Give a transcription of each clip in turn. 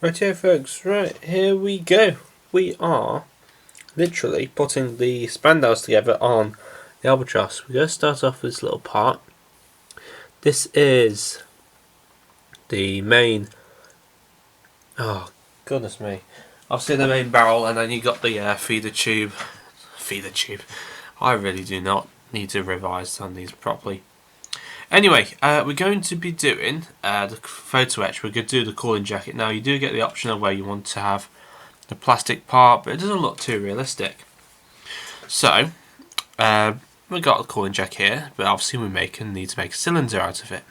Rightio folks, right, here we go. We are literally putting the spandaus together on the Albatros. We're going to start off with this little part. This is the main, oh goodness me, obviously the main barrel, and then you got the feeder tube. I really do not need to revise on these properly. Anyway, we're going to be doing the photo etch. We're going to do the cooling jacket. Now you do get the option of where you want to have the plastic part, but it doesn't look too realistic. So we got the cooling jacket here, but obviously we need to make a cylinder out of it.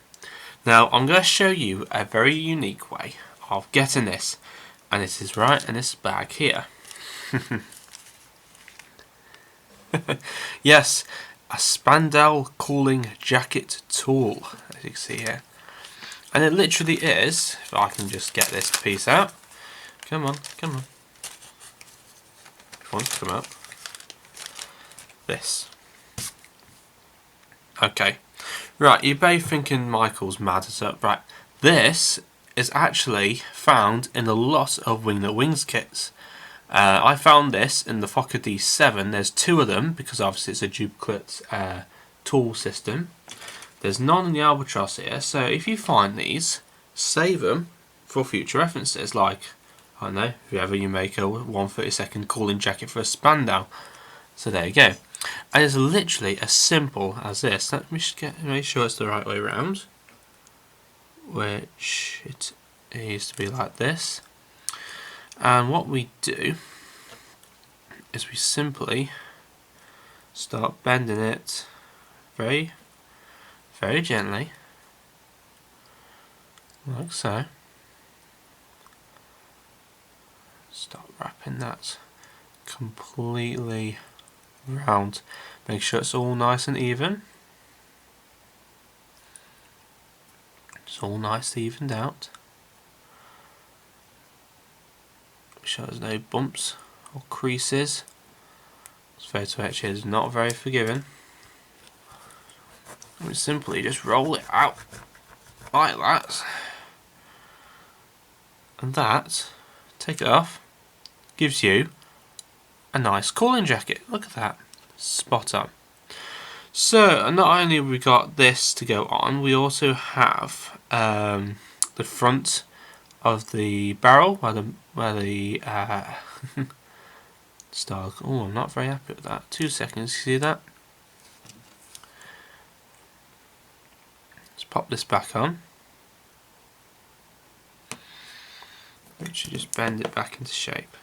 Now I'm going to show you a very unique way of getting this, and it is right in this bag here. Yes, a spandau cooling jacket tool, as you can see here. And it literally is, if I can just get this piece out. Come on, come on. If it wants to come out. This. Okay. Right, you're both thinking Michael's mad as up. Right, this is actually found in a lot of Wingnut Wings kits. I found this in the Fokker D7. There's two of them because obviously it's a duplicate tool system. There's none in the Albatros here, so if you find these, save them for future references. Like, I don't know, if ever you make a 1/32 cooling jacket for a spandau. So there you go. And it's literally as simple as this. Let me just make sure it's the right way around. Which it needs to be like this. And what we do is we simply start bending it very, very gently, like so. Start wrapping that completely round. Make sure it's all nice and even. It's all nicely evened out. Make sure there's no bumps or creases. This photo etch is not very forgiving. And we simply just roll it out like that. And that, take it off, gives you a nice cooling jacket. Look at that. Spot on. So, not only have we got this to go on, we also have the front of the barrel where the style. Oh, I'm not very happy with that. 2 seconds, you see that? Let's pop this back on. Which you just bend it back into shape.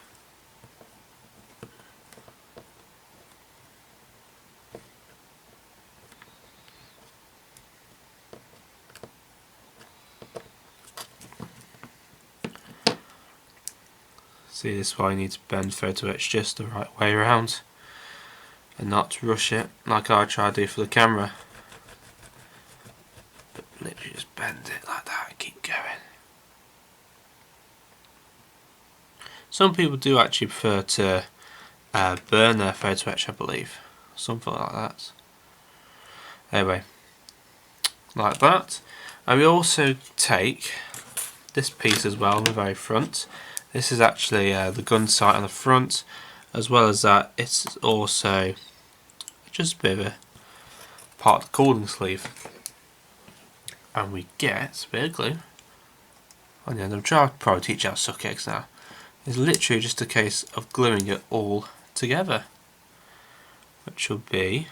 See, this is why you need to bend photo etch just the right way around and not rush it like I try to do for the camera. But literally just bend it like that and keep going. Some people do actually prefer to burn their photo etch, I believe. Something like that. Anyway, like that. And we also take this piece as well on the very front. This is actually the gun sight on the front, as well as that it's also just a bit of a part of the cooling sleeve. And we get a bit of glue on the end. I'm trying to probably teach you how to suck eggs now. It's literally just a case of gluing it all together, which will be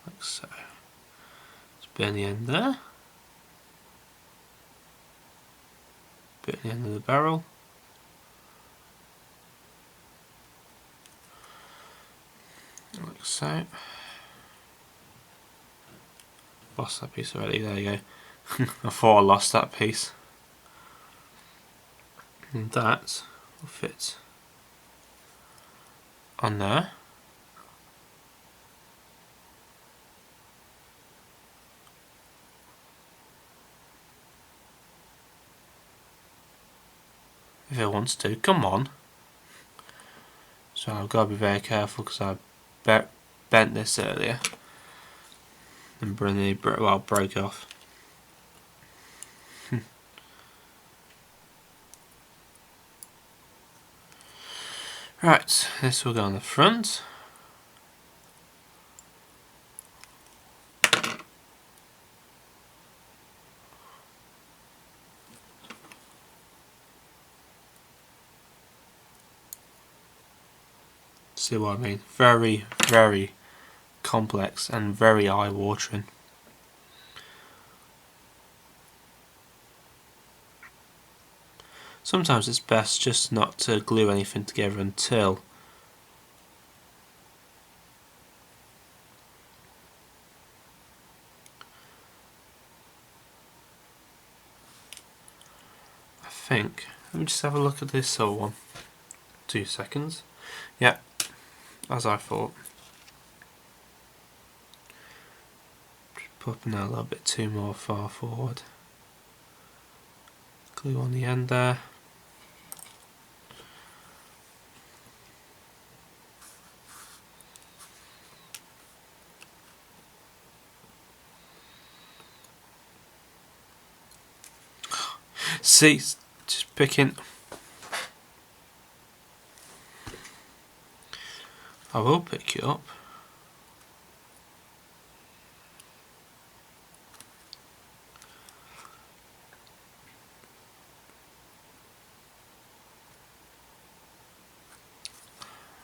like so. Let's bend the end there, bit at the end of the barrel. Like so. Lost that piece already, there you go. I thought I lost that piece. And that will fit on there. If it wants to, come on. So I've got to be very careful because I bent this earlier and broke off. Right, this will go on the front. See what I mean? Very, very complex and very eye-watering. Sometimes it's best just not to glue anything together until I think. Let me just have a look at this other one. 2 seconds. Yep, as I thought. Just popping out a little bit too more far forward. Glue on the end there. See, just picking. I will pick you up.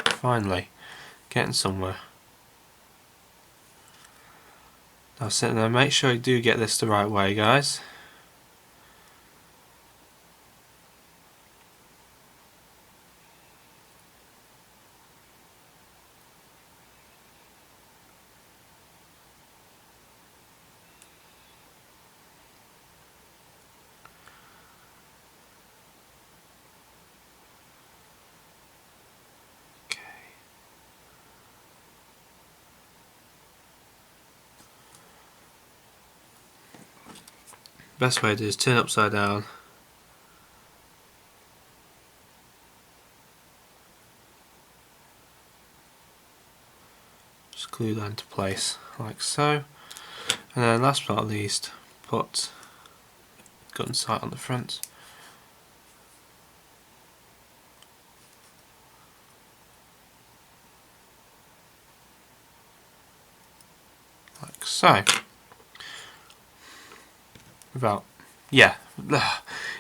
Finally, getting somewhere. Now sit there, make sure you do get this the right way, guys. Best way to do is turn upside down. Just glue that into place like so. And then last but not least, put gun sight on the front. Like so.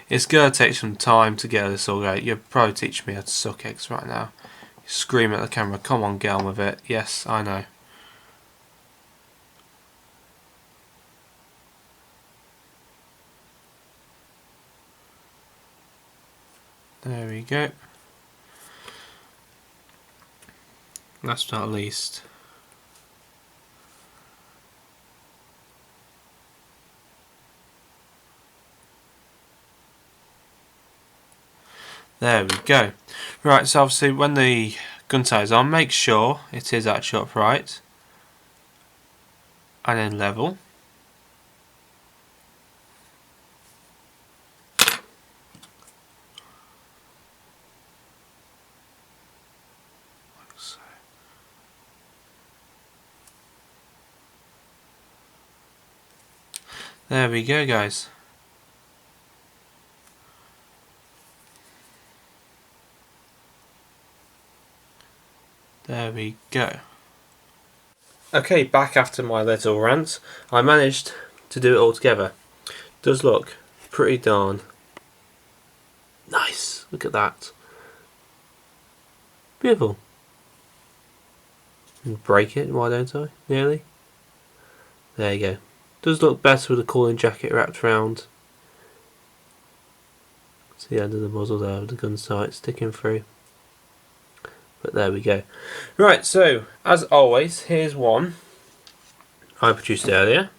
It's gonna take some time to get this all right. You're probably teaching me how to suck eggs right now. You're screaming at the camera, come on, get on with it. Yes, I know. There we go. Last but not least, there we go. Right, so obviously when the gun sight is on, make sure it is actually upright and then level. Like so. There we go, guys. There we go. Okay, back after my little rant. I managed to do it all together. Does look pretty darn nice. Look at that. Beautiful. Break it, why don't I? Nearly. There you go. Does look better with the cooling jacket wrapped around. See the end of the muzzle there with the gun sight sticking through. But there we go. Right, so as always, here's one I produced earlier.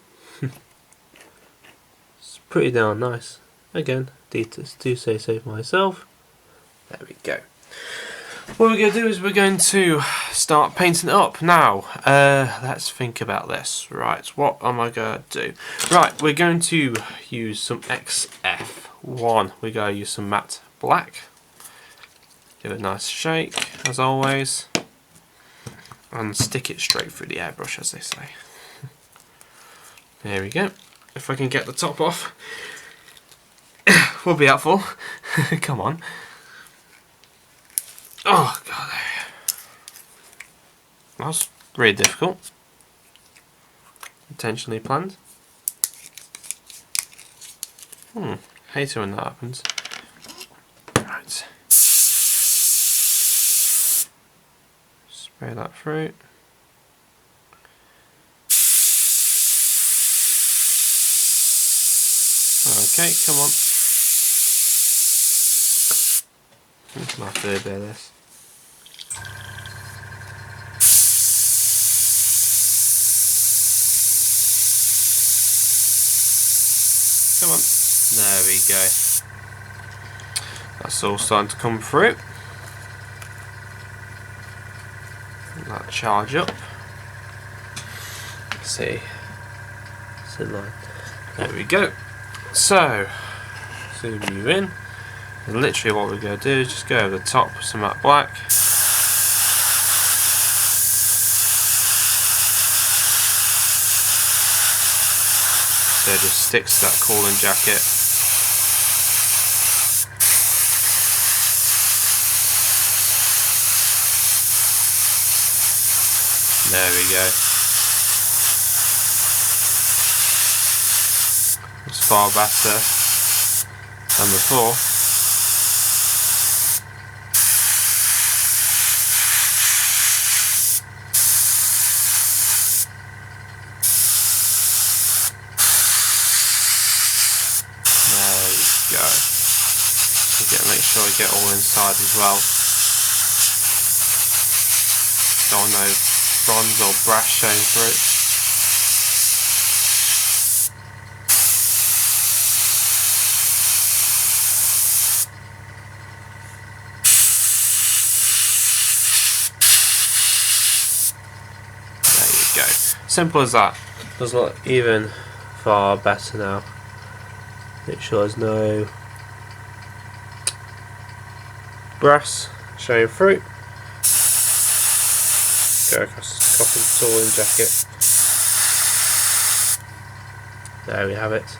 It's pretty darn nice. Again, do say so for myself. There we go. What we're going to do is we're going to start painting it up. Now, let's think about this. Right, what am I going to do? Right, we're going to use some XF1. We're going to use some matte black. Give it a nice shake, as always. And stick it straight through the airbrush, as they say. There we go. If I can get the top off, will be helpful. Come on. Oh, God. That was really difficult. Intentionally planned. Hate it when that happens. Right. Spray that through. Okay, come on. I'm gonna have to do a bit of this. Come on. There we go. That's all starting to come through. Let that charge up. Let's see. It's in line. There we go. So, zoom you in. And literally what we're going to do is just go over the top with some matte black. So it just sticks to that cooling jacket. There we go. It's far better than before. There we go. Make sure you get all inside as well. Don't want no bronze or brass showing through. Go. Simple as that. Does look even far better now. Make sure there's no brass showing through. Go across the top of the tooling jacket. There we have it.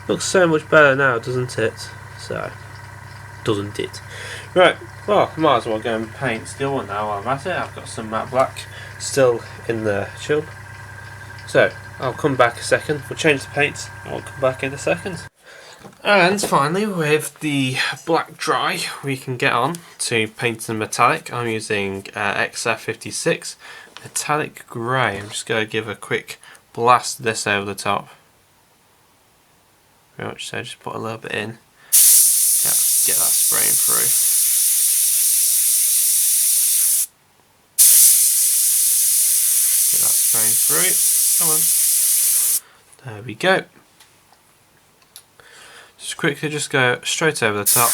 Looks so much better now, doesn't it? So, doesn't it? Right, well, I might as well go and paint the other one now while I'm at it. I've got some matte black still in the tube. So, I'll come back a second. We'll change the paint. I'll come back in a second. And finally, with the black dry, we can get on to painting metallic. I'm using XF56 metallic grey. I'm just going to give a quick blast of this over the top. Very much so, just put a little bit in. Get that spraying through. Get that spraying through. Come on. There we go. Just quickly just go straight over the top.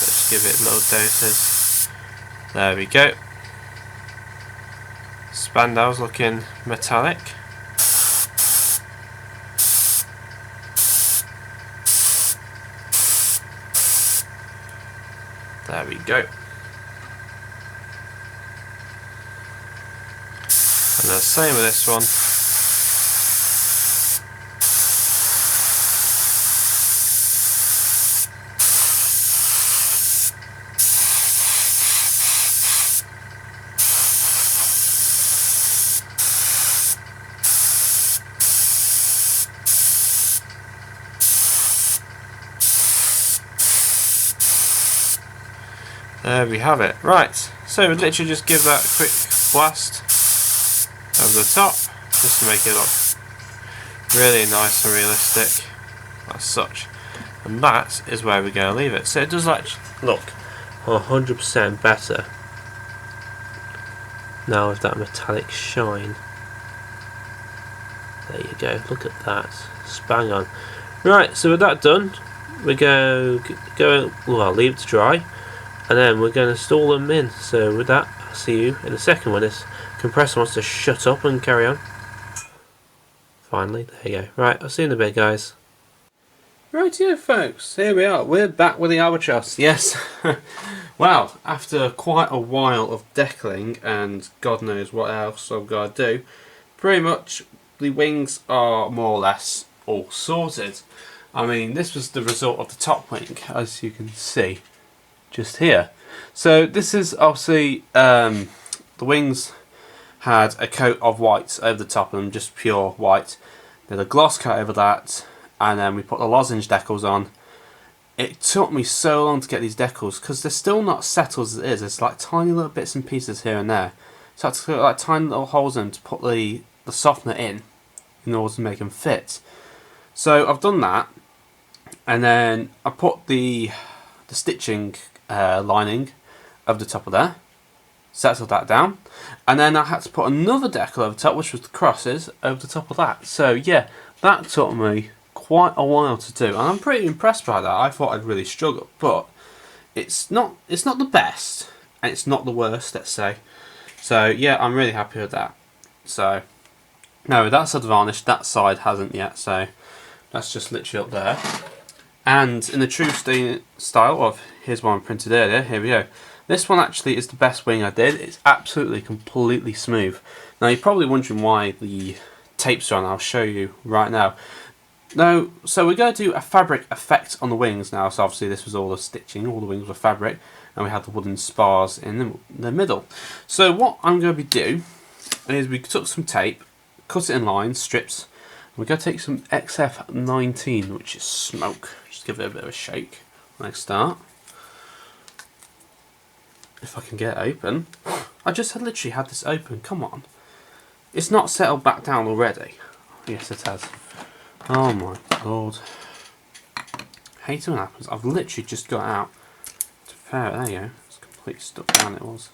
Let's give it little doses. There we go. Spandau's looking metallic. There we go. And the same with this one. There we have it. Right, so we'd literally just give that a quick blast over the top, just to make it look really nice and realistic, as such. And that is where we're going to leave it. So it does actually look 100% better now with that metallic shine. There you go, look at that, spang on. Right, so with that done, we go well, leave it to dry. And then we're going to install them in. So with that, I'll see you in a second when this compressor wants to shut up and carry on. Finally, there you go. Right, I'll see you in a bit, guys. Right, yeah, folks, here we are. We're back with the Albatros. Yes, Well, after quite a while of decaling and God knows what else I've got to do, pretty much the wings are more or less all sorted. I mean, this was the result of the top wing, as you can see just here. So this is obviously the wings had a coat of white over the top of them, just pure white. Then a gloss coat over that, and then we put the lozenge decals on. It took me so long to get these decals because they're still not settled as it is. It's like tiny little bits and pieces here and there. So I had to put like tiny little holes in them to put the softener in order to make them fit. So I've done that, and then I put the stitching lining over the top of there, settled that down, and then I had to put another decal over the top, which was the crosses, over the top of that. So yeah, that took me quite a while to do, and I'm pretty impressed by that. I thought I'd really struggle, but it's not the best, and it's not the worst, let's say. So yeah, I'm really happy with that. So no, that's a varnish, that side hasn't yet, so that's just literally up there. And in the true style of, here's one I printed earlier, here we go. This one actually is the best wing I did. It's absolutely completely smooth. Now you're probably wondering why the tapes are on. I'll show you right now. No, so we're going to do a fabric effect on the wings now. So obviously this was all the stitching, all the wings were fabric, and we had the wooden spars in the middle. So what I'm going to do is we took some tape, cut it in lines, strips. We're going to take some XF19, which is smoke. Just give it a bit of a shake when I start. If I can get it open. I just literally had this open, come on. It's not settled back down already. Yes, it has. Oh my lord. Hate it when it happens. I've literally just got out to prepare it. There you go. It's completely stuck down, it was.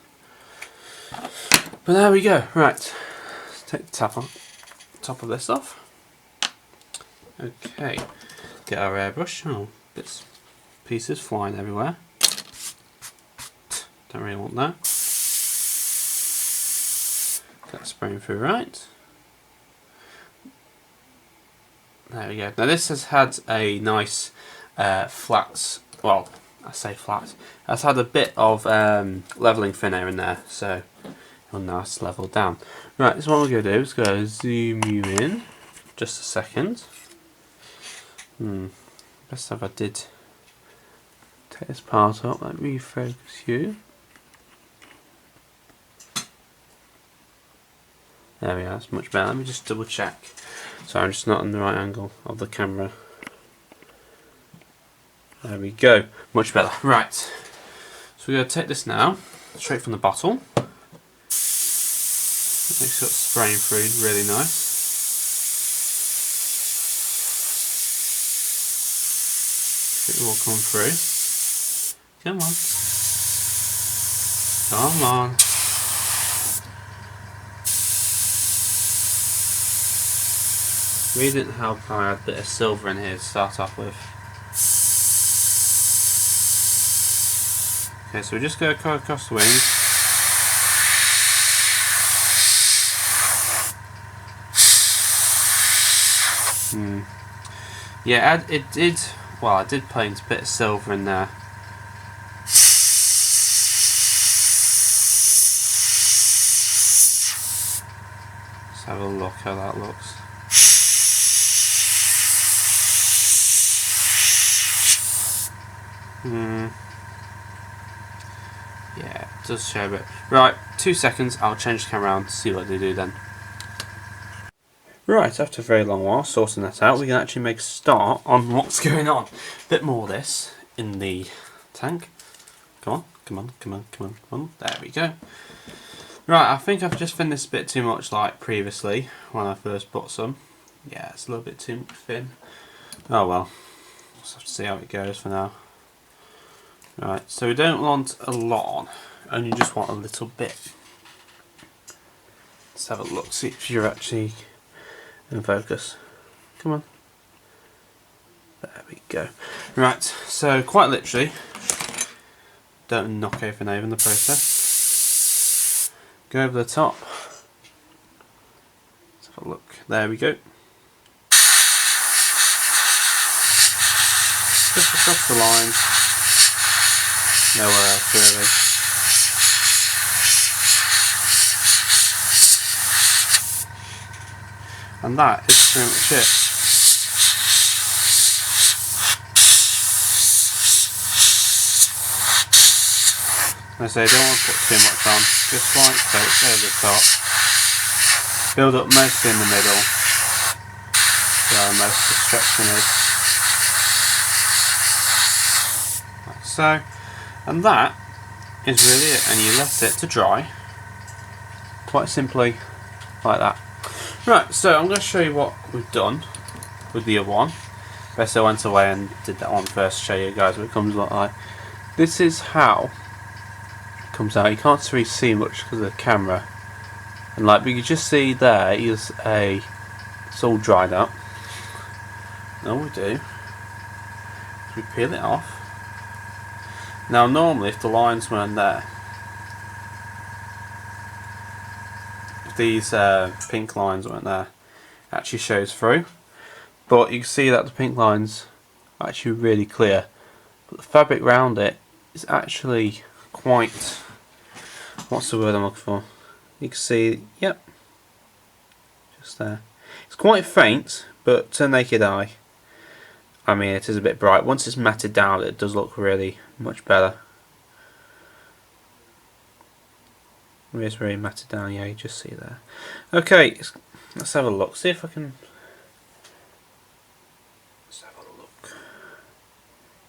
But there we go. Right. Let's take the top of this off. Okay. Get our airbrush. Oh, bits, pieces flying everywhere. Don't really want that. Get that spraying through right. There we go. Now this has had a nice flat, well, I say flat, it's had a bit of levelling thin air in there, so it'll nice level down. Right, so what we're going to do is go to zoom you in, just a second. Best if I did take this part up, let me refocus you. There we are, that's much better. Let me just double check. So I'm just not in the right angle of the camera. There we go, much better. Right, so we're going to take this now, straight from the bottle. Make sure it's spraying through really nice. It will come through. Come on. Come on. Really didn't help I had a bit of silver in here to start off with. Okay, so we just go across the wings. Yeah, it did. Well, I did paint a bit of silver in there. Let's have a look how that looks. Yeah, it does show a bit. Right, 2 seconds, I'll change the camera around to see what they do then. Right, after a very long while sorting that out, we can actually make a start on what's going on. A bit more of this in the tank. Come on, come on, come on, come on, come on. There we go. Right, I think I've just thinned this a bit too much like previously when I first bought some. Yeah, it's a little bit too thin. Oh well, just have to see how it goes for now. Right, so we don't want a lot on, only just want a little bit. Let's have a look, see if you're actually in focus. Come on. There we go. Right, so quite literally, don't knock everything over in the process. Go over the top. Let's have a look. There we go. Just across the line. nowhere else really. And that is pretty much it. As I say, don't want to put too much on, just like so, it's over the top. Build up mostly in the middle, where most of the stretching is. Like so. And that is really it, and you let it to dry, quite simply, like that. Right, so I'm going to show you what we've done with the other one. Best I went away and did that one first to show you guys what it comes like. This is how it comes out. You can't really see much because of the camera. And like, but you can just see there is it's all dried up. And all we do is we peel it off. Now normally if the lines weren't there, if these pink lines weren't there, it actually shows through. But you can see that the pink lines are actually really clear. But the fabric around it is actually quite, what's the word I'm looking for? You can see, yep, just there. It's quite faint, but to naked eye, I mean it is a bit bright. Once it's matted down it does look really much better. It is very matted down, yeah, you just see there. Okay, let's have a look, see if I can... Let's have a look.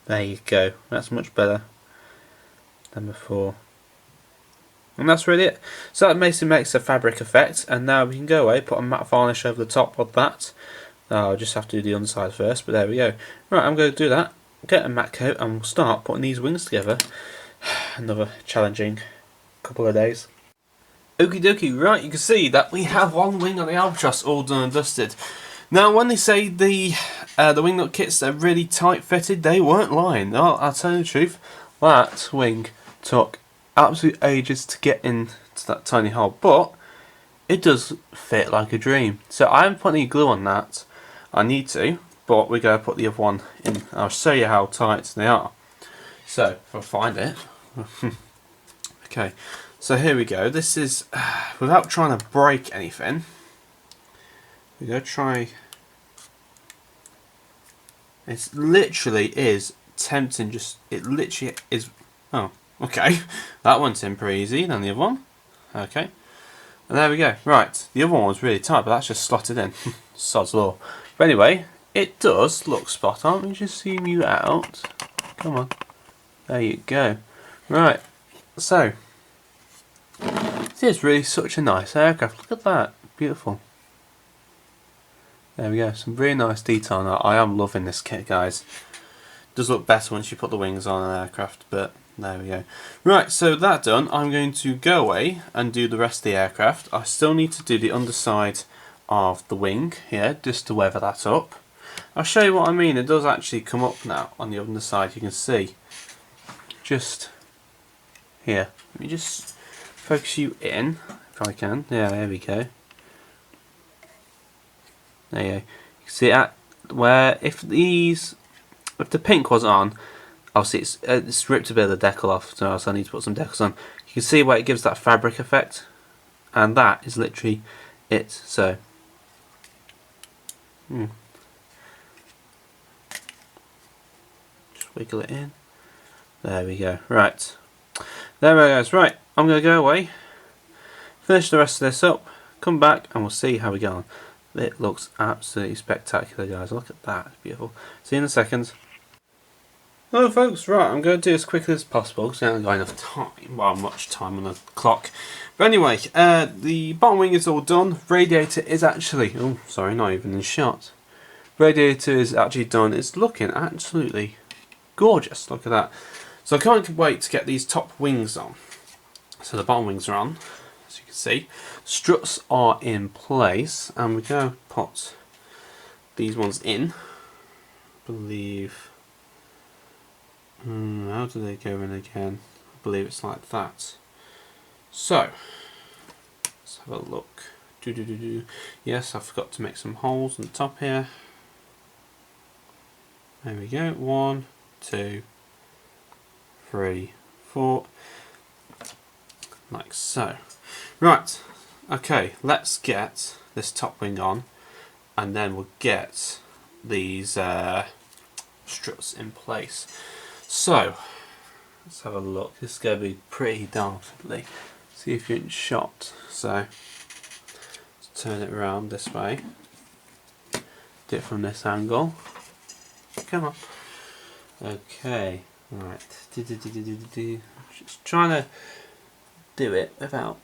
There you go, that's much better than before. And that's really it. So that basically makes a fabric effect, and now we can go away, put a matte varnish over the top of that. I'll just have to do the underside first, but there we go. Right, I'm going to do that, get a matte coat, and we'll start putting these wings together. Another challenging couple of days. Okie dokie, right, you can see that we have one wing on the Albatros all done and dusted. Now when they say the wingnut kits are really tight fitted, they weren't lying. No, I'll tell you the truth, that wing took absolute ages to get into that tiny hole, but it does fit like a dream. So I haven't put any glue on that. I need to, but we're going to put the other one in. I'll show you how tight they are. So if I find it. Okay, so here we go. This is without trying to break anything. We're going to try. It literally is tempting. It literally is. Oh. Okay, that one's in pretty easy than the other one. Okay, and there we go. Right, the other one was really tight, but that's just slotted in. Sod's law. But anyway, it does look spot on. Let me just zoom you out. Come on. There you go. Right, so this is really such a nice aircraft. Look at that. Beautiful. There we go. Some really nice detail on that. I am loving this kit, guys. It does look better once you put the wings on an aircraft, but there we go. Right, so that done, I'm going to go away and do the rest of the aircraft. I still need to do the underside of the wing here, just to weather that up. I'll show you what I mean. It does actually come up now on the underside, you can see. Just here. Let me just focus you in, if I can. Yeah, there we go. There you go. You can see at where, if the pink was on, obviously it's ripped a bit of the decal off, so I need to put some decals on. You can see where it gives that fabric effect, and that is literally it. So, just wiggle it in. There we go. Right, there we go, guys. Right, I'm going to go away, finish the rest of this up, come back, and we'll see how we go on. It looks absolutely spectacular, guys. Look at that, it's beautiful. See you in a second. Hello folks, right, I'm going to do as quickly as possible because I haven't got enough time, well, much time on the clock. But anyway, the bottom wing is all done. Radiator is actually, oh sorry, not even in shot. Radiator is actually done. It's looking absolutely gorgeous, look at that. So I can't wait to get these top wings on. So the bottom wings are on, as you can see. Struts are in place, and we're going to put these ones in, I believe. How do they go in again? I believe it's like that. So, let's have a look. Yes, I forgot to make some holes on the top here. There we go. 1, 2, 3, support, like so. Right, okay, let's get this top wing on, and then we'll get these struts in place. So, let's have a look. This is going to be pretty darn fiddly. See if you're in shot. So, let's turn it around this way. Do it from this angle. Come on. Okay, right. Just trying to do it without.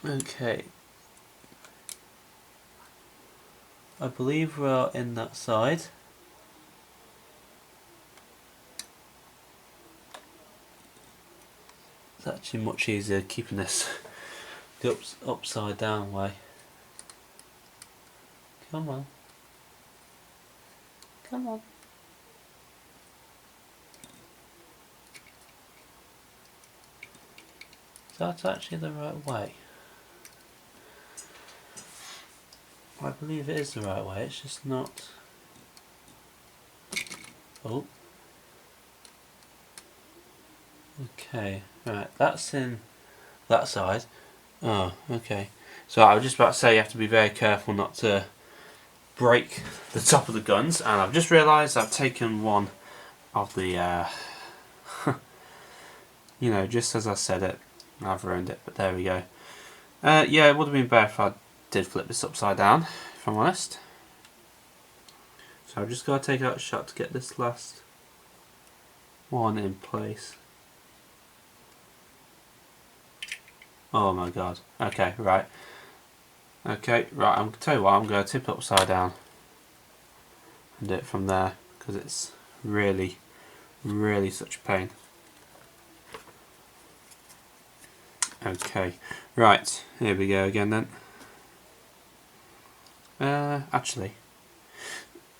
Okay. I believe we're in that side. It's actually much easier keeping this the upside down way. Come on. Come on. That's actually the right way. I believe it is the right way, it's just not. Oh. Okay, right, that's in that side. Oh, okay. So I was just about to say you have to be very careful not to break the top of the guns, and I've just realised I've taken one of the, you know, just as I said it, I've ruined it, but there we go. Yeah, it would have been better if I did flip this upside down, if I'm honest. So I've just got to take out a shot to get this last one in place. Oh my god. Okay, right. Okay, right, I'm going to tell you what, I'm going to tip it upside down and do it from there, because it's really, really such a pain. Okay, right, here we go again then. Actually,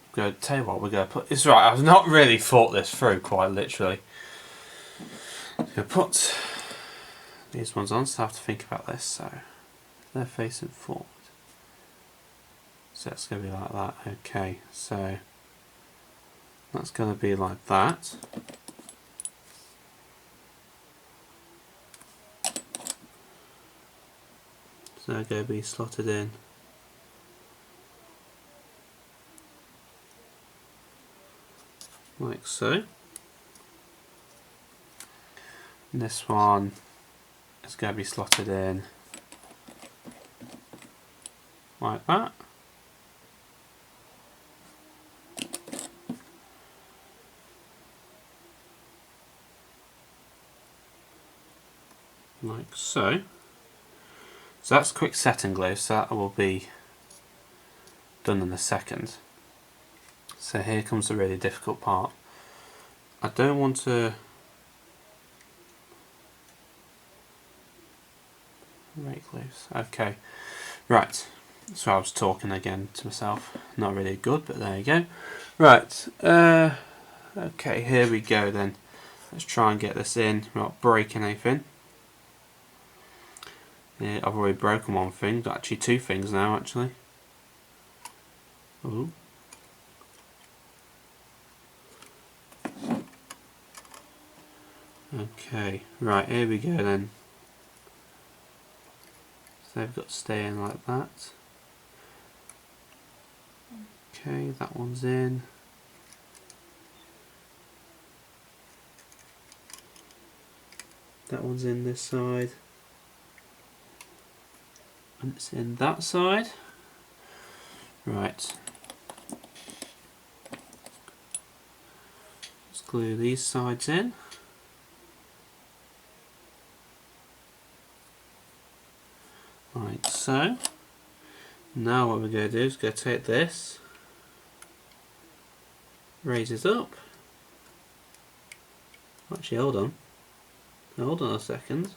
I'm going to tell you what we're going to put. It's right, I've not really thought this through quite literally. I'm going to put these ones on, so I have to think about this. So they're facing forward. So it's going to be like that. Okay, so that's going to be like that. So they're going to be slotted in like so. And this one is going to be slotted in like that. Like so. So that's quick setting glue, so that will be done in a second. So here comes the really difficult part. I don't want to break loose. Okay, right. So I was talking again to myself. Not really good, but there you go. Right. Okay, here we go then. Let's try and get this in without breaking anything. Yeah, I've already broken one thing, but actually two things now actually. Ooh. Okay, right, here we go then. So they've got to stay in like that. Okay, that one's in. That one's in this side. And it's in that side. Right. Let's glue these sides in. Like so. Now what we're going to do is go take this, raise it up. Actually, hold on a second.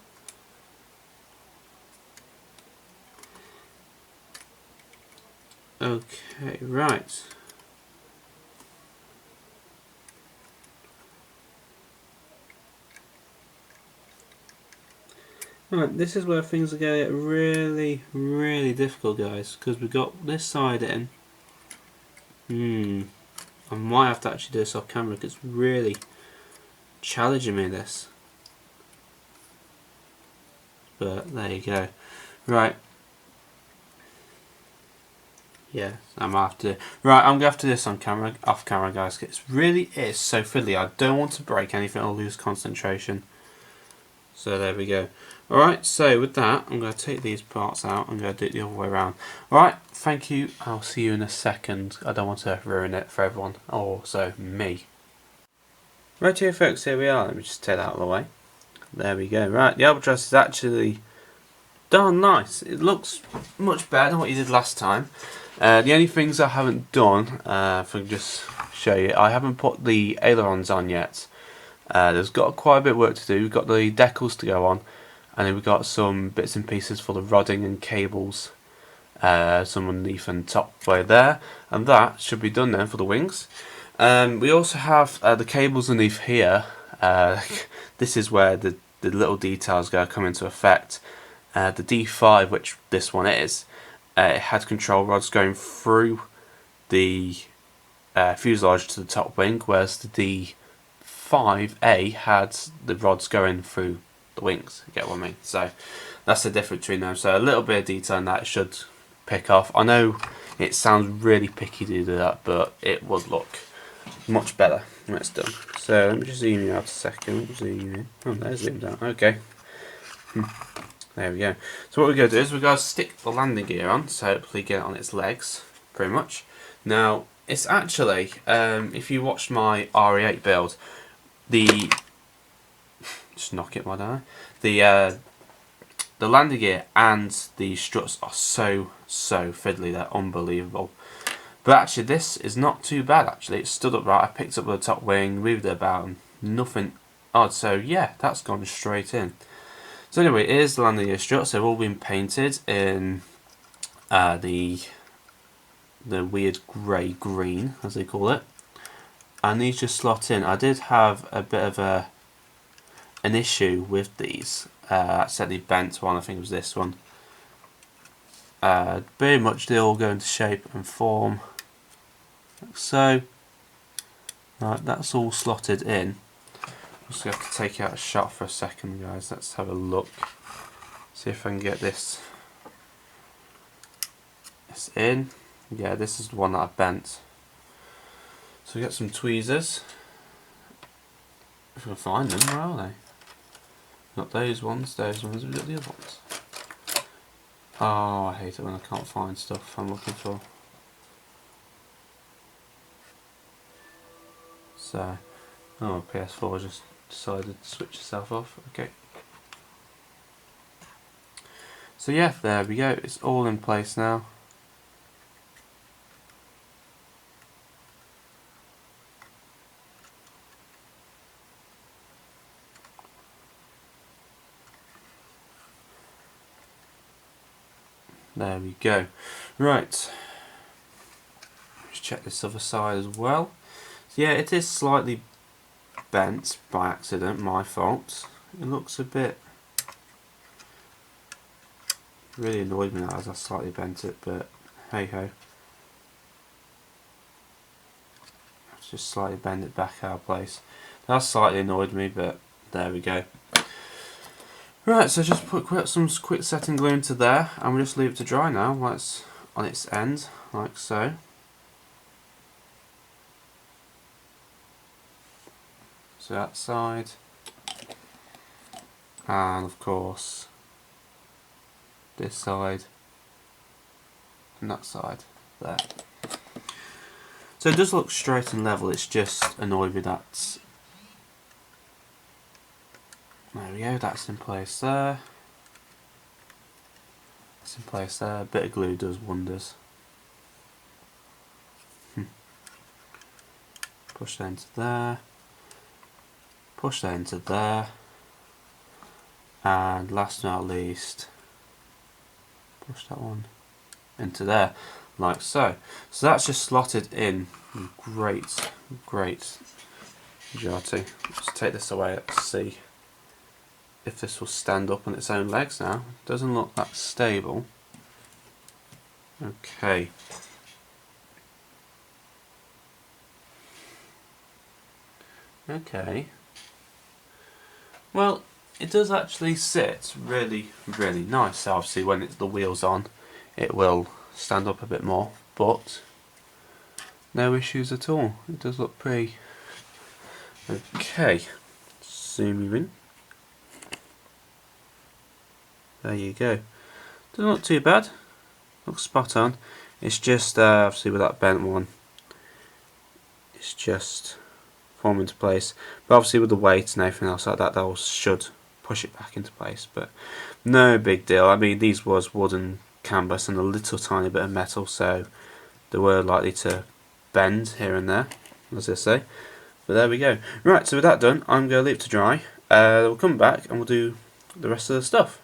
Okay, right. Right, this is where things are going to get really, really difficult, guys, because we've got this side in. I might have to actually do this off camera because it's really, challenging me in this. But there you go. Right. Yeah, I'm gonna have to. Right, I'm gonna have to do this on camera, off camera, guys. It really is so fiddly. I don't want to break anything or lose concentration. So there we go. Alright, so with that, I'm going to take these parts out. I'm going to do it the other way around. Alright, thank you. I'll see you in a second. I don't want to ruin it for everyone. Also, me. Right here, folks, here we are. Let me just take that out of the way. There we go. Right, the Albatros is actually darn nice. It looks much better than what you did last time. The only things I haven't done, if I can just show you, I haven't put the ailerons on yet. There's got quite a bit of work to do. We've got the decals to go on, and then we've got some bits and pieces for the rodding and cables, some underneath and top way there, and that should be done then for the wings. We also have the cables underneath here. This is where the little details come into effect. The D5, which this one is, it had control rods going through the fuselage to the top wing, whereas the D5A had the rods going through the wings. You get what I mean? So that's the difference between them. So a little bit of detail in that should pick off. I know it sounds really picky to do that, but it would look much better when it's done. So let me just zoom you out a second. Zoom in. Oh, there's zoomed out. Okay. There we go. So what we're going to do is we're going to stick the landing gear on, so hopefully get it on its legs, pretty much. Now, it's actually, if you watched my RE8 build, just knock it, why don't I? The landing gear and the struts are so fiddly, they're unbelievable. But actually this is not too bad actually, it stood up right, I picked up the top wing, moved it about, and nothing odd, so yeah, that's gone straight in. So anyway, here's the landing gear struts, they've all been painted in the weird grey green, as they call it. And these just slot in. I did have a bit of an issue with these. I said they bent one, I think it was this one. Very much they all go into shape and form, like so. Right, that's all slotted in. I'm just going to have to take out a shot for a second, guys. Let's have a look. See if I can get this in. Yeah, this is the one that I bent. So we get some tweezers. If I can find them, where are they? Not those ones, we've got the other ones. Oh, I hate it when I can't find stuff I'm looking for. So, oh, PS4 just decided to switch itself off. Okay. So yeah, there we go. It's all in place now. There we go. Right. Let's check this other side as well. So yeah, it is slightly bent by accident, my fault. It looks a bit... really annoyed me as I slightly bent it, but hey ho. Let's just slightly bend it back out of place. That slightly annoyed me, but there we go. Right, so just put some quick setting glue into there, and we'll just leave it to dry now, while it's on its end, like so. So that side, and of course this side, and that side there. So it does look straight and level, it's just annoyed me that. There we go, that's in place there. It's in place there. A bit of glue does wonders. Push that into there. Push that into there. And last but not least, push that one into there, like so. So that's just slotted in. Great, great majority. Let's take this away, let's see if this will stand up on its own legs now. It doesn't look that stable. Okay. Okay. Well, it does actually sit really, really nice. So obviously when it's the wheels on, it will stand up a bit more, but no issues at all. It does look pretty okay. Zoom you in. There you go. Doesn't look too bad. Looks spot on. It's just obviously with that bent one, it's just form into place. But obviously with the weight and everything else like that, that should push it back into place. But no big deal. I mean, these was wooden canvas and a little tiny bit of metal, so they were likely to bend here and there, as I say. But there we go. Right, so with that done, I'm going to leave it to dry. We'll come back and we'll do the rest of the stuff.